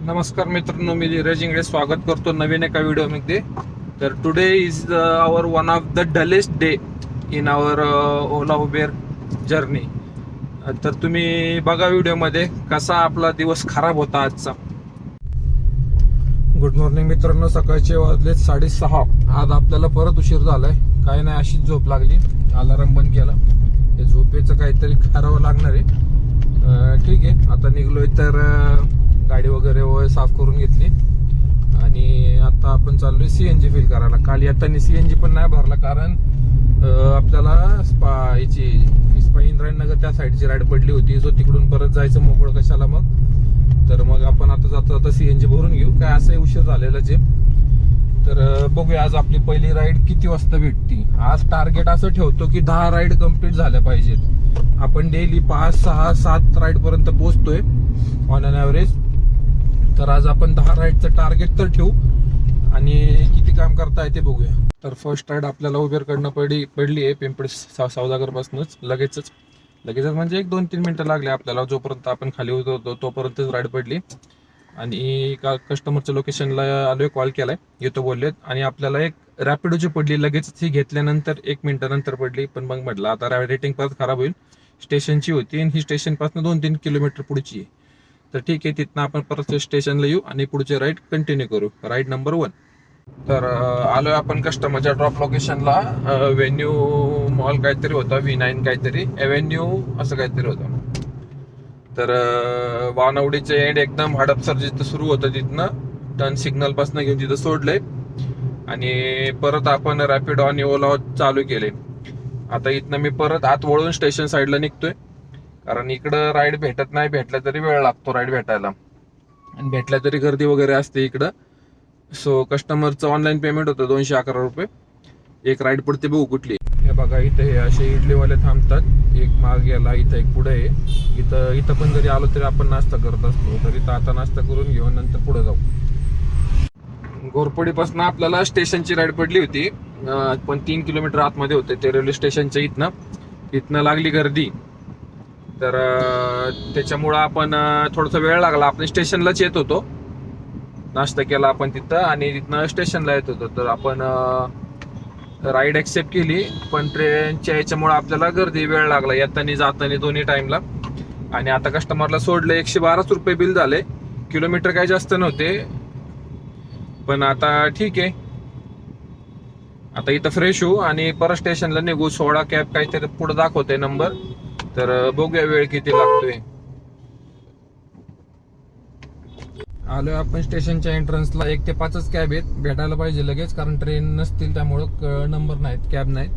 नमस्कार मित्रांनो, मी धीरज इंगळे स्वागत करतो नवीन एका व्हिडिओमध्ये. तर today is our one of the dullest day in our Ola Uber journey. तर तुम्ही बघा व्हिडिओमध्ये कसा आपला दिवस खराब होता आजचा. गुड मॉर्निंग मित्रांनो, सकाळचे वाजले 6:30. आज आपल्याला परत उशीर झालाय. काय नाही, अशीच झोप लागली. अलार्म बंद केला. हे झोपेचं काहीतरी करावं लागणार आहे. ठीक आहे, आता निघलोय तर गाडी वगैरे साफ करून घेतली आणि आता आपण चाललोय सीएनजी फिल करायला. काल येताना सीएनजी पण नाही भरला, कारण आपल्याला इंद्रायणनगर त्या साईडची राईड पडली होती. सो तिकडून परत जायचं मोकळं कशाला मग. तर मग आपण आता जाता सीएनजी भरून घेऊ. काय असं उशीर झालेला जे. तर बघूया आज आपली पहिली राईड किती वाजता भेटती. आज टार्गेट असं ठेवतो की 10 राईड कम्प्लीट झाल्या पाहिजेत. आपण डेली 5, 6, 7 राईड पर्यंत पोहोचतोय ऑन अन ॲव्हरेज. तर आज आपण 10 राईडचं टार्गेट तर ठेवू आणि किती काम करता येते बघूया. तर फर्स्ट राईड आपल्याला उबेरकडनं पडली आहे पिंपरी सौदागर पासूनच. लगेचच म्हणजे 1-2-3 मिनिटं लागले आपल्याला. जोपर्यंत आपण खाली होतो तोपर्यंतच राईड पडली. आणि कस्टमरच्या लोकेशनला आलोय, कॉल केलाय, येतो बोललेत. आणि आपल्याला एक रॅपिडोची पडली लगेच. ही घेतल्यानंतर 1 मिनिटानंतर पडली. पण मग म्हटलं आता रेटिंग परत खराब होईल. स्टेशनची होती आणि ही स्टेशनपासून 2-3 किलोमीटर पुढची आहे. तर ठीक आहे, तिथनं आपण परत स्टेशनला येऊ आणि पुढचे राईड कंटिन्यू करू. Ride number 1. तर आलोय आपण कस्टमरच्या ड्रॉप लोकेशनला. व्हेन्यू मॉल काहीतरी होता, V9 काहीतरी, एव्हेन्यू असं काहीतरी होतं. तर वानवडीचे एंड एकदम हडपसर जिथं सुरू होतं तिथनं टर्न सिग्नल पासून घेऊन तिथं सोडलंय आणि परत आपण रॅपिडो आणि ओला चालू केले. आता इथनं मी परत आत वळून स्टेशन साईडला निघतोय, कारण इकडं राईड भेटत नाही. भेटला तरी वेळ लागतो राईड भेटायला आणि भेटल्या तरी गर्दी वगैरे असते इकडं. सो कस्टमरचं ऑनलाईन पेमेंट होतं 211 रुपये. एक राईड पडते, बघू कुठली. हे बघा, इथे हे असे इडलीवाले थांबतात. एक माग गेला, इथं एक पुढे आहे. इथं पण जरी आलो तरी आपण नाश्ता करत असतो. तर इथं आता नाश्ता करून घेऊन नंतर पुढे जाऊ. घोरपडीपासून आपल्याला स्टेशनची राईड पडली होती, पण 3 किलोमीटर आतमध्ये होते ते रेल्वे स्टेशनच्या. इथनं लागली गर्दी. तर त्याच्यामुळं आपण थोडासा वेळ लागला. आपण स्टेशनलाच येत होतो, नाश्ता केला आपण तिथं आणि तिथनं स्टेशनला येत होतो. तर आपण राईड ॲक्सेप्ट केली, पण ट्रेनच्या याच्यामुळे आपल्याला गर्दी, वेळ लागला येताना जाताना दोन्ही टाइमला. आणि आता कस्टमरला सोडलं. 112 रुपये बिल झाले. किलोमीटर काही जास्त नव्हते, पण आता ठीक आहे. आता इथं फ्रेश होऊ आणि परत स्टेशनला निघू. 16 कॅब काहीतरी पुढे दाखवते नंबर. तर बघूया वेळ किती लागतोय. आलोय आपण स्टेशनच्या एंट्रन्सला. 1 ते 5च कॅब आहेत. भेटायला पाहिजे लगेच, कारण ट्रेन नसतील त्यामुळं नंबर नाहीत, कॅब नाहीत,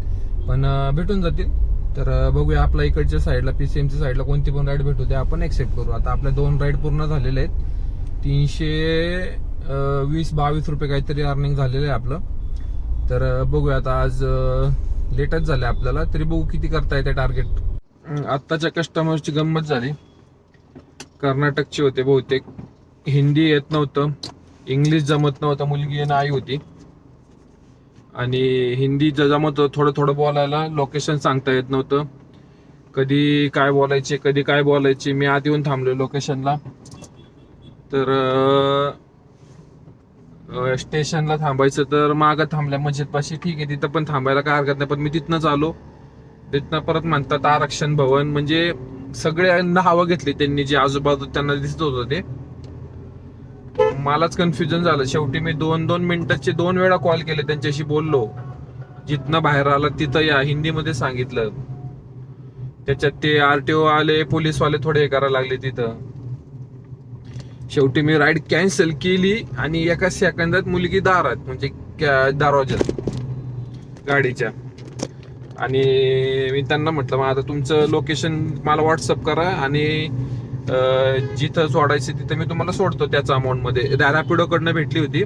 पण भेटून जातील. तर बघूया आपल्या इकडच्या साईडला PCMच्या साईडला कोणती पण राईड भेटू द्या, आपण ऍक्सेप्ट करू. आता आपल्या 2 राईड पूर्ण झालेले आहेत. 320-22 रुपये काहीतरी अर्निंग झालेलं आहे आपलं. तर बघूया आता. आज लेटच झालं आपल्याला, तरी बघू किती करता येते टार्गेट. आत्ताच्या कस्टमरची गंमत झाली. कर्नाटकची होते बहुतेक. हिंदी येत नव्हतं, इंग्लिश जमत नव्हतं. मुलगी आणि आई होती आणि हिंदी जमत थोडं थोडं बोलायला. लोकेशन सांगता येत नव्हतं, कधी काय बोलायचे. मी आत येऊन थांबलो लोकेशनला. तर स्टेशनला थांबायचं तर मागं थांबल्या मस्जिदपाशी. ठीक आहे, तिथं पण थांबायला काय हरकत नाही, पण मी तिथनंच आलो. तिथनं परत म्हणतात आरक्षण भवन. म्हणजे सगळ्यांना हवं घेतली त्यांनी, जे आजूबाजू त्यांना दिसत होतं ते. मलाच कन्फ्युजन झालं. शेवटी मी 2-2 मिनिटाचे 2 वेळा कॉल केले, त्यांच्याशी बोललो. जिथनं बाहेर आला तिथं या, हिंदीमध्ये सांगितलं. त्याच्यात ते RTO आले, पोलीसवाले थोडे हे करायला लागले तिथं. शेवटी मी राईड कॅन्सल केली आणि एका सेकंदात मुलगी दारात, म्हणजे दरवाज्यात गाडीच्या. आणि मी त्यांना म्हटलं, मग आता तुमचं लोकेशन मला व्हॉट्सअप करा आणि जिथं सोडायचं तिथं मी तुम्हाला सोडतो त्याचा अमाऊंटमध्ये. रॅपिडोकडनं भेटली होती.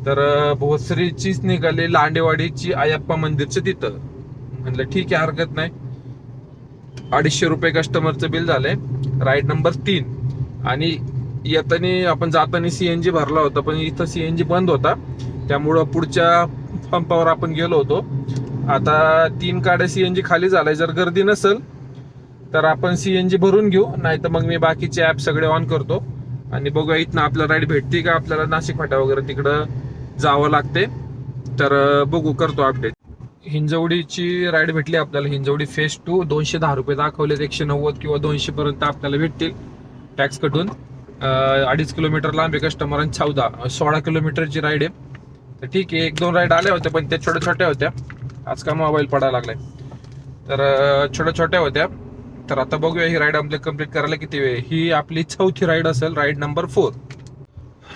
तर भोसरीचीच निघाली, लांडेवाडीची अयप्पा मंदिरच्या तिथं. म्हटलं ठीक आहे, हरकत नाही. 250 रुपये कस्टमरचं बिल झालंय. Ride number 3. आणि येताना आपण जाताना CNG भरला होता, पण इथं CNG बंद होता, त्यामुळं पुढच्या पंपावर आपण गेलो होतो. आता 3 गाड्या CNG खाली झालाय. जर गर्दी नसेल तर आपण CNG भरून घेऊ, नाही तर मग मी बाकीचे ऍप सगळे ऑन करतो आणि बघूया इथनं आपल्याला राईड भेटते का आपल्याला नाशिक फाटा वगैरे तिकडं जावं लागते. तर बघू, करतो अपडेट. हिंजवडीची राईड भेटली आपल्याला. हिंजवडी फेज 2 210 रुपये दाखवलेत. 190 किंवा 200 पर्यंत आपल्याला भेटतील टॅक्स कटून. 2.5 किलोमीटर लांब आहे. कस्टमर 16 किलोमीटरची राईड आहे. तर ठीक आहे, 1-2 राईड आल्या होत्या पण त्या छोट्या छोट्या होत्या. आज का मोबाईल पडायला लागलाय, तर छोट्या छोट्या होत्या. तर आता बघूया ही राईड आपल्याला कम्प्लीट करायला किती वेळ. ही आपली 4थी राईड असेल, राईड नंबर 4.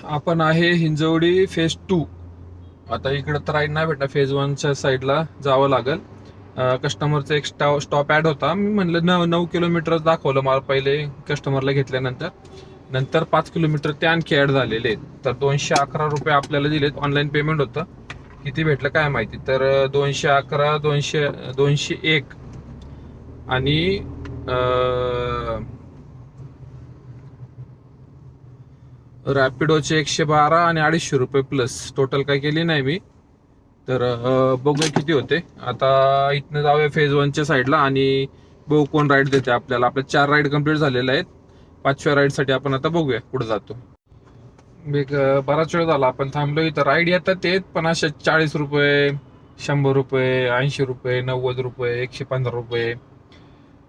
आपण आहे हिंजवडी फेज 2. आता इकडं तर राईड नाही भेटणार, फेज 1च्या साईडला जावं लागेल. कस्टमरचा एक स्टॉप ऍड होता. मी म्हणलं 9 किलोमीटर दाखवलं मला पहिले कस्टमरला घेतल्यानंतर. नंतर 5 किलोमीटर ते आणखी ऍड झालेले आहेत. तर 211 रुपये आपल्याला दिलेत. ऑनलाईन पेमेंट होतं. किती भेटलं काय माहिती. तर 211, 201 आणि रॅपिडोचे 112 आणि 250 रुपये प्लस. टोटल काय केली नाही मी. तर बघूया किती होते. आता इथनं जाऊया फेज 1च्या साईडला आणि बघू कोण राईड देते आपल्याला. आपल्या 4 राईड कम्प्लीट झालेल्या आहेत. 5व्या राईडसाठी आपण आता बघूया कुठं जातो. बराच वेळ झाला आपण थांबलो इथं. राईड येतात येत पण अशा 40 रुपये, 100 रुपये, 80 रुपये, 90 रुपये, 115 रुपये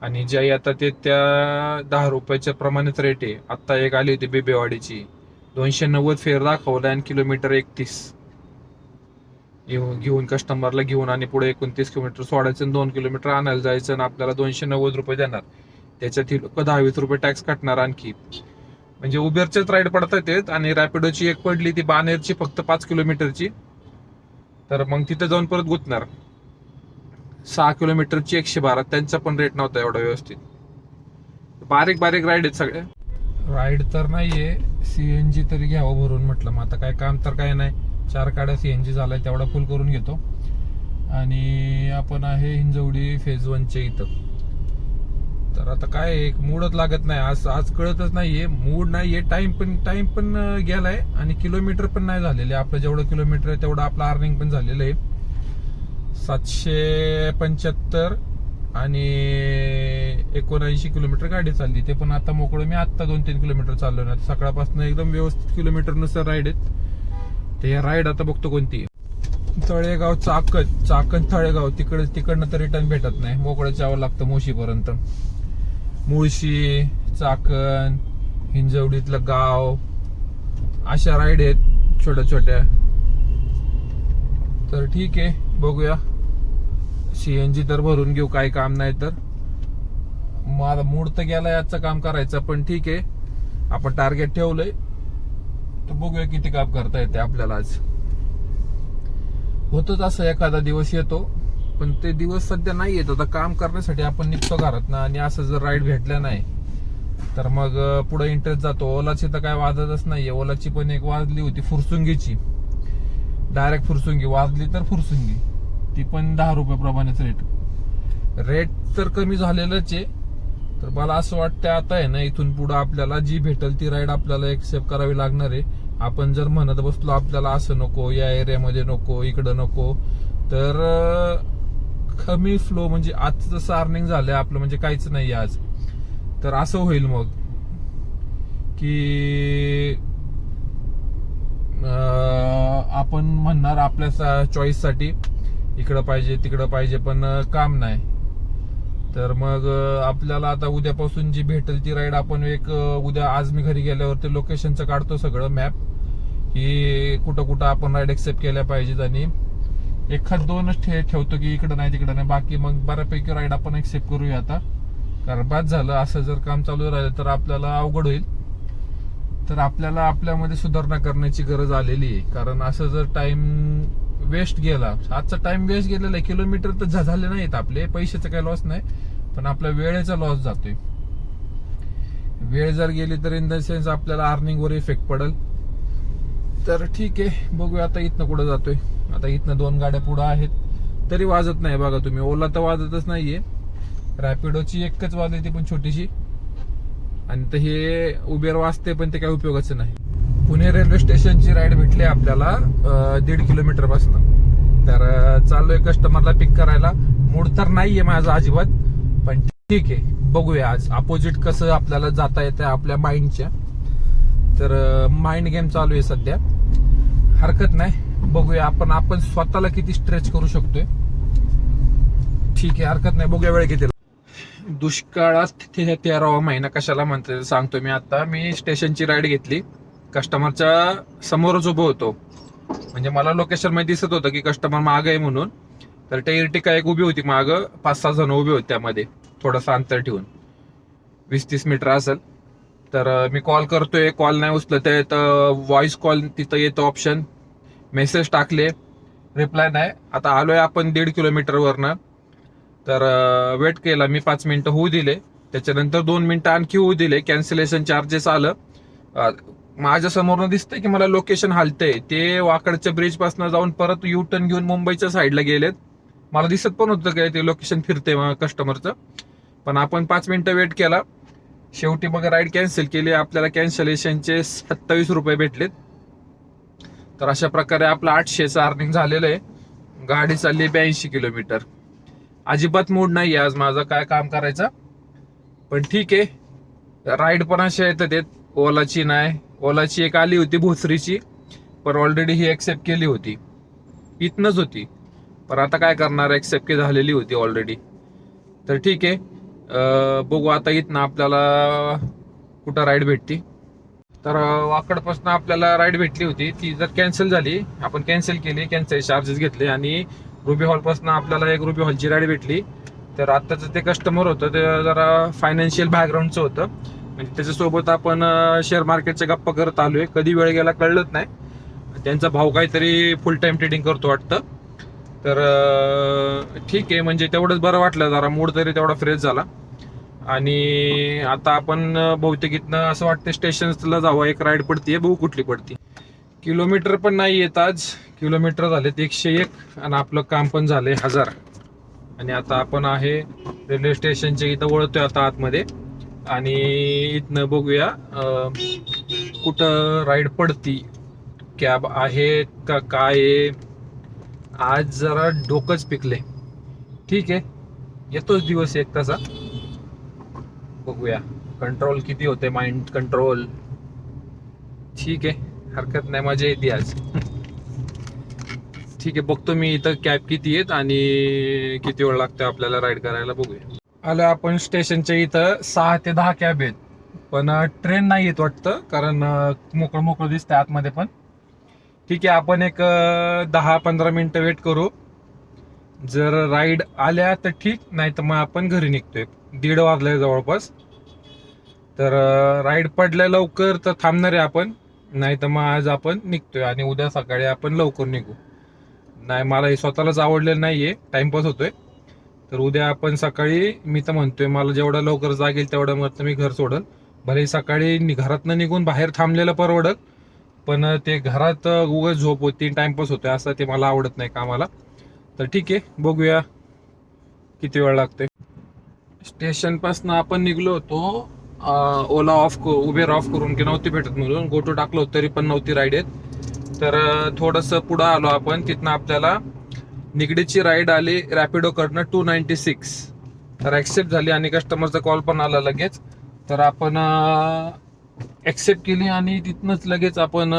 आणि ज्या येतात ते त्या 10 रुपयाच्या प्रमाणेच रेट आहे. आत्ता एक आली होती बेबेवाडीची, 290 फेअर दाखवला आणि किलोमीटर 31. घेऊन कस्टमरला घेऊन आणि पुढे 29 किलोमीटर सोडायचं, 2 किलोमीटर आणायला जायचं आणि आपल्याला 290 रुपये देणार. त्याच्यात लोक 10-20 रुपये टॅक्स काटणार आणखी. म्हणजे उबेरचेच राईड पडतात येत. आणि रॅपिडोची एक पडली ती बानेरची, फक्त 5 किलोमीटरची. तर मग तिथे जाऊन परत गुतणार. 6 किलोमीटरची 112. त्यांचा पण रेट नव्हता एवढा व्यवस्थित. बारीक बारीक राईड आहेत सगळे. राईड तर नाहीये, सीएनजी तरी घ्यावं भरून म्हटलं. मग आता काय काम तर काय नाही. 4 काड्या सीएनजी झालाय, तेवढा फुल करून घेतो. आणि आपण आहे हिंजवडी फेज 1च्या इथं. तर आता काय एक मूडच लागत नाही. आज कळतच नाहीये, मूड नाहीये. टाइम पण गेलाय आणि किलोमीटर पण नाही झालेले. आपलं जेवढं किलोमीटर आहे तेवढं आपलं अर्निंग पण झालेलं आहे. 775 आणि 79 किलोमीटर गाडी चालली. ते पण आता मोकळं. मी आता 2-3 किलोमीटर चाललो ना. सकाळपासून एकदम व्यवस्थित किलोमीटर नुसार राईड आहेत. ते राईड आता बघतो कोणती. तळेगाव, चाकण तळेगाव, तिकडनं तर रिटर्न भेटत नाही. मोकळं जावं लागतं मोशीपर्यंत. मुळशी, चाकण, हिंजवडीतलं गाव, अशा राईड आहेत छोट्या छोट्या. तर ठीक आहे, बघूया. सीएनजी तर भरून घेऊ, काही काम नाही तर. मला मूड तर गेला याचं काम करायचं, पण ठीक आहे, आपण टार्गेट ठेवलंय तर बघूया किती काम करता येते आपल्याला. आज होतच असं, एखादा दिवस येतो पण ते दिवस सध्या नाही येत. आता काम करण्यासाठी आपण निघतो घरात ना, आणि असं जर राईड भेटल्या नाही तर मग पुढे इंटरेस्ट जातो. ओलाची तर काय वाजतच नाहीये. ओलाची पण एक वाजली होती फुरसुंगीची, डायरेक्ट फुरसुंगी वाजली तर फुरसुंगी, ती पण 10 रुपये प्रमाणेच रेट तर कमी झालेलंच आहे. तर मला असं वाटतं आता आहे ना, इथून पुढे आपल्याला जी भेटेल ती राईड आपल्याला एक्सेप्ट करावी लागणार आहे. आपण जर म्हणत बसलो आपल्याला असं नको, या एरियामध्ये नको, इकडं नको, तर कमी फ्लो, म्हणजे आज जसं अर्निंग झालंय आपलं म्हणजे काहीच नाही आज, तर असं होईल मग की आपण म्हणणार आपल्या चॉईस साठी इकडं पाहिजे तिकडं पाहिजे, पण काम नाही. तर मग आपल्याला आता उद्यापासून जी भेटेल ती राईड आपण उद्या, आज मी घरी गेल्यावरती लोकेशनचं काढतो सगळं मॅप, की कुठं कुठं आपण राईड एक्सेप्ट केल्या पाहिजेत, आणि 1-2च ठेवतो की इकडं नाही तिकडं नाही. बाकी मग बऱ्यापैकी राईड आपण एक्सेप्ट करूया आता, कारण बाद झालं. असं जर काम चालू राहिलं तर आपल्याला अवघड होईल. तर आपल्याला आपल्यामध्ये सुधारणा करण्याची गरज आलेली आहे. कारण असं जर टाइम वेस्ट गेला, आजचा टाइम वेस्ट गेलेला आहे. किलोमीटर तर झाले नाहीत आपले, पैशाचा काही लॉस नाही, पण आपल्या वेळेचा लॉस जातोय. वेळ जर गेली तर इन द सेन्स आपल्याला अर्निंग वर इफेक्ट पडेल. तर ठीक आहे, बघूया आता इथनं कुठं जातोय. आता इथनं 2 गाड्या पुढे आहेत तरी वाजत नाही बघा तुम्ही. ओला तर वाजतच नाहीये. रॅपिडोची एकच वाजली ती पण छोटीशी, आणि तर हे उबेर वाजते पण ते काही उपयोगाचं नाही. पुणे रेल्वे स्टेशनची राईड भेटली आपल्याला 1.5 किलोमीटर पासून. तर चाललोय कस्टमरला पिक करायला. मूड तर नाहीये माझा अजिबात, पण ठीक आहे, बघूया आज अपोजिट कसं आपल्याला जाता येतं आपल्या माइंडच्या. तर माइंड गेम चालू आहे सध्या. हरकत नाही, बघूया आपण स्वतःला किती स्ट्रेच करू शकतोय. ठीक आहे, हरकत नाही, बघूया वेळ किती. दुष्काळात 13वा महिना कशाला म्हणते सांगतो मी. आता मी स्टेशनची राईड घेतली, कस्टमरच्या समोरच उभं होतो. म्हणजे मला लोकेशन मध्ये दिसत होतं की कस्टमर माग आहे म्हणून. तर त्या इर्टिका एक उभी होती माग, 5-6 जण उभे होते त्यामध्ये, थोडंसं अंतर ठेवून 20-30 मीटर असेल. तर मी कॉल करतोय, कॉल नाही उचलत आहे. तर व्हॉइस कॉल तिथं येतो ऑप्शन, मेसेज टाकले, रिप्लाय नाही. आता आलोय आपण 1.5 किलोमीटरवरनं. तर वेट केला मी, 5 मिनिटं होऊ दिले. त्याच्यानंतर 2 मिनिटं आणखी होऊ दिले. कॅन्सलेशन चार्जेस आलं. माझ्या समोरनं दिसतंय की मला लोकेशन हालतंय. ते वाकडच्या ब्रिज पासून जाऊन परत यू टर्न घेऊन मुंबईच्या साईडला गेलेत. मला दिसत पण होतं काय ते लोकेशन फिरते कस्टमरचं. पण आपण 5 मिनिटं वेट केला. शेवटी मग राईड कॅन्सल केली. आपल्याला कॅन्सलेशनचे 27 रुपये भेटलेत. तर अशा प्रकारे आपलं 800चं अर्निंग झालेलं आहे. गाडी चालली 82 किलोमीटर. अजिबात मूड नाही आज माझा काय काम करायचा, पण ठीक आहे. राईड पण अशा येतात. ओलाची नाही, ओलाची एक आली होती भोसरीची, पण ऑलरेडी ही एक्सेप्ट केली होती, इथनच होती. पण आता काय करणार, एक्सेप्ट झालेली होती ऑलरेडी. तर ठीक आहे, बघू आता इथनं आपल्याला कुठं राईड भेटती. तर वाकडपासून आपल्याला राईड भेटली होती, ती जर कॅन्सल झाली, आपण कॅन्सल केली, कॅन्सल चार्जेस घेतले. आणि रुबी हॉलपासून आपल्याला एक रुबी हॉलची राईड भेटली. तर आत्ताचं ते कस्टमर होतं ते जरा फायनान्शियल बॅकग्राऊंडचं होतं. म्हणजे त्याच्यासोबत आपण शेअर मार्केटच्या गप्पा करत आलोय. कधी वेळ गेला कळलंच नाही. त्यांचा भाऊ काहीतरी फुल टाइम ट्रेडिंग करतो वाटतं. तर ठीक आहे, म्हणजे तेवढंच बरं वाटलं, जरा मूड तरी तेवढा फ्रेश झाला. आणि आता आपण बहुतेक इथनं असं वाटतं स्टेशनला जावं. एक राईड पडतीये, बघू कुठली पडती. किलोमीटर पण नाही येत आज, किलोमीटर झालेत 101 आणि आपलं काम पण झालंय 1000. आणि आता आपण आहे रेल्वे स्टेशनच्या इथं वळतोय आता आतमध्ये. आणि इथनं बघूया कुठं राईड पडती, कॅब आहेत का काय. आज जरा डोकंच पिकले. ठीक आहे, येतोच दिवस एक तसा, बघूया कंट्रोल किती होते, माइंड कंट्रोल. ठीक आहे, हरकत नाही, मजा येते आज. ठीक आहे, बघतो मी इथं कॅब किती आहेत आणि किती वेळ लागतो आपल्याला राईड करायला, बघूया. आलं आपण स्टेशनच्या इथं. 6 ते 10 कॅब आहेत, पण ट्रेन नाही येत वाटतं, कारण मोकळं दिसतंय आतमध्ये पण. ठीक आहे, आपण एक 10-15 मिनिटं वेट करू. जर राईड आल्या तर ठीक, नाही तर मग आपण घरी निघतोय. 1:30 वाजले जवळपास. तर राईड पडल्या लवकर तर थांबणार आहे आपण, नाही तर मग आज आपण निघतोय आणि उद्या सकाळी आपण लवकर निघू. नाही, मला हे स्वतःलाच आवडलेलं नाहीये, टाइमपास होतोय. तर उद्या आपण सकाळी, मी तर म्हणतोय मला जेवढा लवकर जागेल तेवढं मग मी घर सोडल. भले सकाळी घरातनं निघून बाहेर थांबलेलं परवडत, पण ते घरात उगाच झोप होती, टाइमपास होतोय, असं ते मला आवडत नाही कामाला. तर ठीक आहे, बघूया किती वेळ लागतोय. स्टेशन पासून आपण निघलो होतो, ओला उबेर ऑफ करून की नव्हती भेटत म्हणून गोटो टाकलो होतं, तरी पण नव्हती राईड येत. तर थोडंसं पुढं आलो आपण. तिथनं आपल्याला निगडीची राईड आली रॅपिडो कडनं 296. तर ऍक्सेप्ट झाली आणि कस्टमरचा कॉल पण आला लगेच. तर आपण ऍक्सेप्ट केली आणि तिथनंच लगेच आपण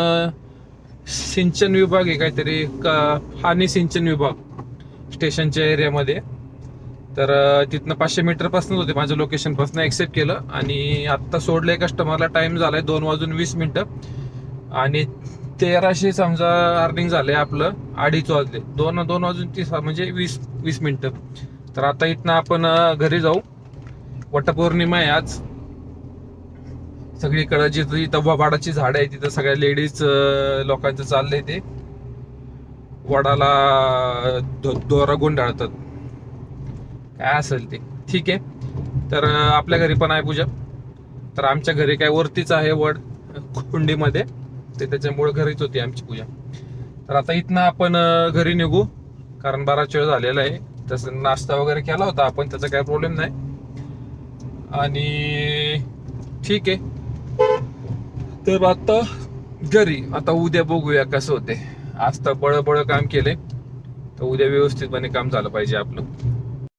सिंचन विभाग आहे काहीतरी, हानी सिंचन विभाग स्टेशनच्या एरियामध्ये. तर तिथनं 500 मीटर पासूनच होते माझ्या लोकेशन पासून. ऍक्सेप्ट केलं आणि आत्ता सोडलंय कस्टमरला. टाइम झालाय 2:20 आणि 1300 समजा अर्निंग झालंय आपलं. 2:30 वाजले, 2:30 म्हणजे 20 मिनिटं. तर आता इथनं आपण घरी जाऊ. वटपौर्णिमा आहे आज. सगळीकडे जिथं वडाची झाड आहे तिथं सगळ्या लेडीज लोकांचं चाललंय ते वडाला दोरा गुंडाळतात, काय असेल ते. ठीक आहे, तर आपल्या घरी पण आहे पूजा. तर आमच्या घरी काय वरतीच आहे वड कुंडीमध्ये, ते त्याच्यामुळे घरीच होती आमची पूजा. तर आता इथनं आपण घरी निघू, कारण बराच वेळ झालेला आहे. तसं नाश्ता वगैरे केला होता आपण, त्याचा काय प्रॉब्लेम नाही. आणि ठीक आहे, तर आता घरी. आता उद्या बघूया कसं होते. आज तर बळ काम केले, तर उद्या व्यवस्थितपणे काम झालं पाहिजे आपलं.